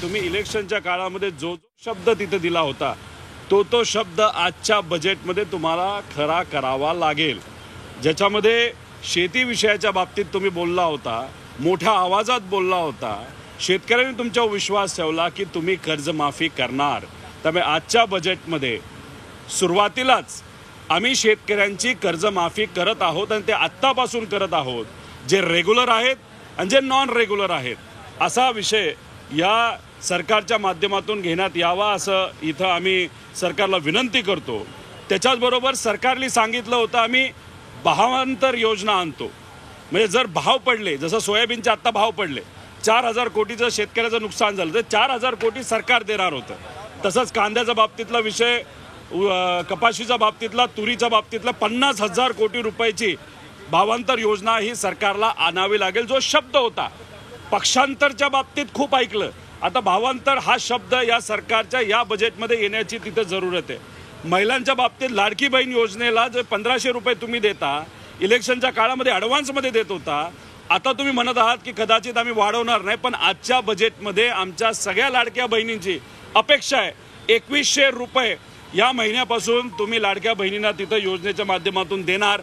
तुम्ही इलेक्शनच्या काळामध्ये जो शब्द तिथे दिला होता तो शब्द आजच्या बजेटमध्ये तुम्हाला खरा करावा लागेल। ज्याच्यामध्ये शेती विषयाच्या बाबतीत तुम्ही बोलला होता, मोठ्या आवाजात बोलला होता, शेतकऱ्यांनी तुमच्यावर विश्वास ठेवला की तुम्ही कर्जमाफी करणार। त्यामुळे आजच्या बजेटमध्ये सुरुवातीलाच आम्ही शेतकऱ्यांची कर्जमाफी करत आहोत आणि ते आत्तापासून करत आहोत, जे रेग्युलर आहेत आणि जे नॉन रेग्युलर आहेत। असा विषय या सरकारच्या माध्यमातून घेण्यात यावा असं इथं आम्ही सरकारला विनंती करतो। त्याच्याचबरोबर सरकारने सांगितलं होतं आम्ही भावांतर योजना आणतो, म्हणजे जर भाव पडले, जसं सोयाबीनचे आत्ता भाव पडले 4000 कोटीचं शेतकऱ्याचं नुकसान झालं तर 4000 कोटी सरकार देणार होतं। तसंच कांद्याच्या बाबतीतला विषय, कपाशीच्या बाबतीतला, तुरीच्या बाबतीतला 50,000 कोटी रुपयाची भावांतर योजना ही सरकारला आणावी लागेल। जो शब्द होता पक्षांतरच्या बाबतीत खूप ऐकलं, आता भावांतर हा शब्द या सरकारच्या या बजेटमध्ये येण्याची तिथे जरूरत आहे। महिलांच्या बाबतीत लाडकी बहीण योजनेला जे 1500 रुपये तुम्ही देता, इलेक्शनच्या काळामध्ये ॲडव्हान्समध्ये देत होता, आता तुम्ही म्हणत आहात की कदाचित आम्ही वाढवणार नाही, पण आजच्या बजेटमध्ये आमच्या सगळ्या लाडक्या बहिणींची अपेक्षा आहे 2100 रुपये या महिन्यापासून तुम्ही लाडक्या बहिणींना तिथं योजनेच्या माध्यमातून देणार।